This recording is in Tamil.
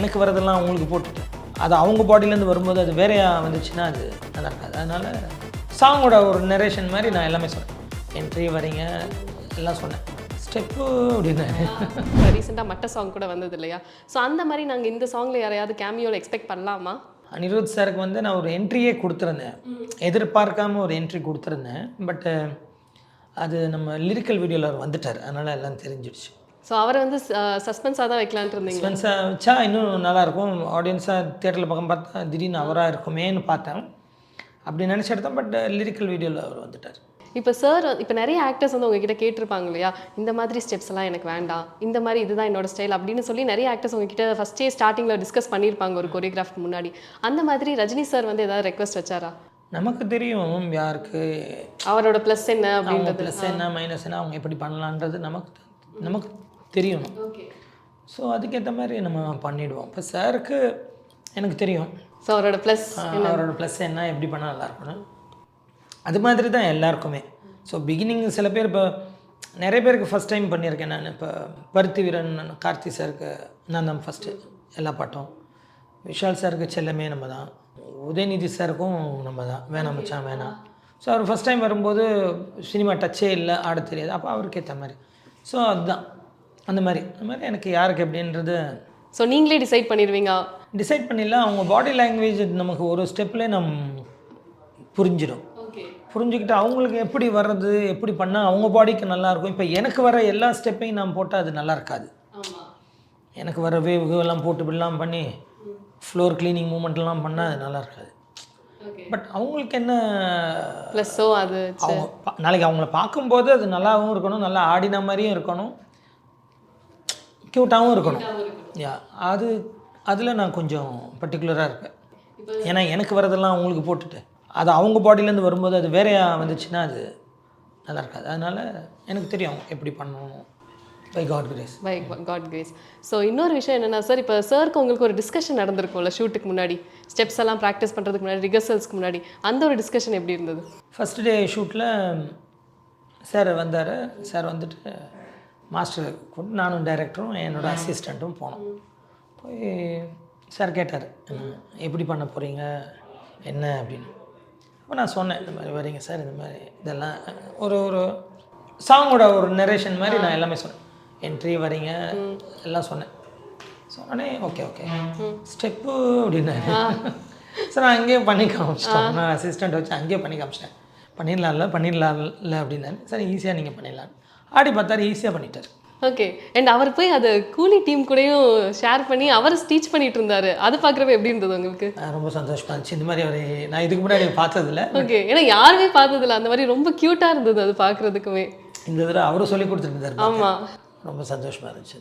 எனக்கு வரதெல்லாம் அவங்களுக்கு போட்டுட்டேன். அது அவங்க பாடியிலேருந்து வரும்போது அது வேறையாக வந்துச்சுன்னா அது நல்லா இருக்காது. அதனால் சாங்கோட ஒரு நரேஷன் மாதிரி நான் எல்லாமே சொன்னேன். என்ட்ரி வரீங்க எல்லாம் சொன்னேன். ஸ்டெப்பு அப்படின்னு ரீசெண்டாக மட்ட சாங் கூட வந்தது இல்லையா? ஸோ அந்த மாதிரி நாங்கள் இந்த சாங்கில் யாரையாவது கேமியோவில் எக்ஸ்பெக்ட் பண்ணலாமா? அனிருத் சாருக்கு வந்து நான் ஒரு என்ட்ரியே கொடுத்துருந்தேன். எதிர்பார்க்காம ஒரு என்ட்ரி கொடுத்துருந்தேன். பட்டு அது நம்ம லிரிக்கல் வீடியோவில் அவர் வந்துட்டார். அதனால் எல்லாம் தெரிஞ்சிடுச்சு. ஸோ அவரை வந்து சஸ்பென்ஸாக தான் வைக்கலான்ட்டு இருந்தீங்க. சஸ்பென்ஸாக வச்சா இன்னும் நல்லாயிருக்கும். ஆடியன்ஸாக தியேட்டரில் பக்கம் பார்த்தா திடீர்னு அவராக இருக்குமேன்னு பார்த்தேன். அப்படி நினச்சி எடுத்தேன். பட் லிரிக்கல் வீடியோவில் அவர் வந்துட்டார். இப்போ சார் இப்போ நிறைய ஆக்டர்ஸ் வந்து உங்ககிட்ட கேட்டிருப்பாங்க இல்லையா, இந்த மாதிரி ஸ்டெப்ஸ் எல்லாம் எனக்கு வேண்டாம், இந்த மாதிரி இதுதான் என்னோட ஸ்டைல் அப்படின்னு சொல்லி நிறைய ஆக்டர்ஸ் உங்ககிட்ட ஃபஸ்ட்டே ஸ்டார்டிங்கில் டிஸ்கஸ் பண்ணியிருப்பாங்க ஒரு கொரியோகிராஃப்க்கு முன்னாடி. அந்த மாதிரி ரஜினி சார் வந்து ஏதாவது ரெக்வஸ்ட் வச்சாரா? நமக்கு தெரியும் யாருக்கு அவரோட ப்ளஸ் என்ன அப்படின்றது, ப்ளஸ் என்ன மைனஸ் என்ன, அவங்க எப்படி பண்ணலான்றது நமக்கு தெரியணும். ஸோ அதுக்கேற்ற மாதிரி நம்ம பண்ணிவிடுவோம். இப்போ சாருக்கு எனக்கு தெரியும். ஸோ அவரோட ப்ளஸ் என்ன, எப்படி பண்ணால் நல்லாயிருக்கணும். அது மாதிரி தான் எல்லாருக்குமே. ஸோ பிகினிங் சில பேர் இப்போ நிறைய பேருக்கு ஃபஸ்ட் டைம் பண்ணியிருக்கேன் நான். இப்போ பருத்தி வீரன் கார்த்தி சாருக்கு நான் தான் ஃபஸ்ட்டு எல்லா பாட்டும். விஷால் சாருக்கு செல்லமே நம்ம தான். உதயநிதி சாருக்கும் நம்ம தான், வேணாம் மச்சான் வேணாம். ஸோ அவர் ஃபஸ்ட் டைம் வரும்போது சினிமா டச்சே இல்லை, ஆட தெரியாது. அப்போ அவருக்கு ஏற்ற மாதிரி. ஸோ அதுதான் அந்த மாதிரி எனக்கு யாருக்கு எப்படின்றது. ஸோ நீங்களே டிசைட் பண்ணிடுவீங்க? டிசைட் பண்ணிடலாம். அவங்க பாடி லாங்குவேஜ் நமக்கு ஒரு ஸ்டெப்லேயே புரிஞ்சிடும். புரிஞ்சுக்கிட்டு அவங்களுக்கு எப்படி வர்றது, எப்படி பண்ணால் அவங்க பாடிக்கு நல்லாயிருக்கும். இப்போ எனக்கு வர எல்லா ஸ்டெப்பையும் நான் போட்டால் அது நல்லா இருக்காது. எனக்கு வர வேவ்லாம் போட்டு இப்படிலாம் பண்ணி ஃப்ளோர் க்ளீனிங் மூமெண்ட்லாம் பண்ணால் அது நல்லா இருக்காது. பட் அவங்களுக்கு என்ன ப்ளஸ்ஸோ அது அவங்க நாளைக்கு அவங்கள பார்க்கும்போது அது நல்லாவும் இருக்கணும், நல்லா ஆடின மாதிரியும் இருக்கணும், க்யூட்டாகவும் இருக்கணும். அதில் நான் கொஞ்சம் பர்டிகுலராக இருப்பேன். ஏன்னா எனக்கு வரதெல்லாம் அவங்களுக்கு போட்டுட்டு அது அவங்க பாடியிலேருந்து வரும்போது அது வேறையாக வந்துச்சுன்னா அது நல்லா இருக்காது. அதனால் எனக்கு தெரியும் எப்படி பண்ணணும். By God grace. ஸோ இன்னொரு விஷயம் என்னென்னா சார், இப்போ சாருக்கு உங்களுக்கு ஒரு டிஸ்கஷன் நடந்திருக்கும்ல ஷூட்டுக்கு முன்னாடி, ஸ்டெப்ஸ் எல்லாம் ப்ராக்டிஸ் பண்ணுறதுக்கு முன்னாடி, ரிஹர்சல்ஸ்க்கு முன்னாடி, அந்த ஒரு டிஸ்கஷன் எப்படி இருந்தது? ஃபஸ்ட் டே ஷூட்டில் சார் வந்தார். சார் வந்துட்டு மாஸ்டர் கூப்பிட்டு நானும் டைரக்டரும் என்னோடய அசிஸ்டண்ட்டும் போனோம். போய் சார் கேட்டார் எப்படி பண்ண போகிறீங்க என்ன அப்படின்னு. அப்போ நான் சொன்னேன் இந்த மாதிரி வரீங்க சார், இந்த மாதிரி இதெல்லாம் ஒரு சாங்கோட ஒரு நரேஷன் மாதிரி நான் எல்லாமே சொன்னேன். என்ட்ரி வரீங்க எல்லாம் சொன்னேன்னே ஓகே ஸ்டெப்பு அப்படின்னாரு. சார் நான் அங்கேயே பண்ணி காமிச்சிட்டோம். நான் அசிஸ்டண்ட் வச்சு அங்கேயே பண்ணி காமிச்சிட்டேன். பண்ணிடலாம்ல அப்படின்னாரு. சார் ஈஸியாக நீங்கள் பண்ணிடலாம் ஆடி பார்த்தாரு, ஈஸியாக பண்ணிட்டார். ஓகே. அண்ட் அவர் போய் அது கூலி டீம் கூடயும் ஷேர் பண்ணி அவர் டீச் பண்ணிட்டு இருந்தாரு. அது பார்க்குறப்ப எப்படி இருந்தது உங்களுக்கு? ரொம்ப சந்தோஷமா இருந்துச்சு. இந்த மாதிரி அவர் நான் இதுக்கு முன்னாடி பார்த்ததில்ல. ஓகே. ஏன்னா யாருமே பார்த்ததில்ல அந்த மாதிரி. ரொம்ப க்யூட்டாக இருந்தது அது பார்க்குறதுக்குமே. இந்த தடவை அவரும் சொல்லி கொடுத்துட்டு இருந்தார். ஆமாம், ரொம்ப சந்தோஷமாக இருந்துச்சு.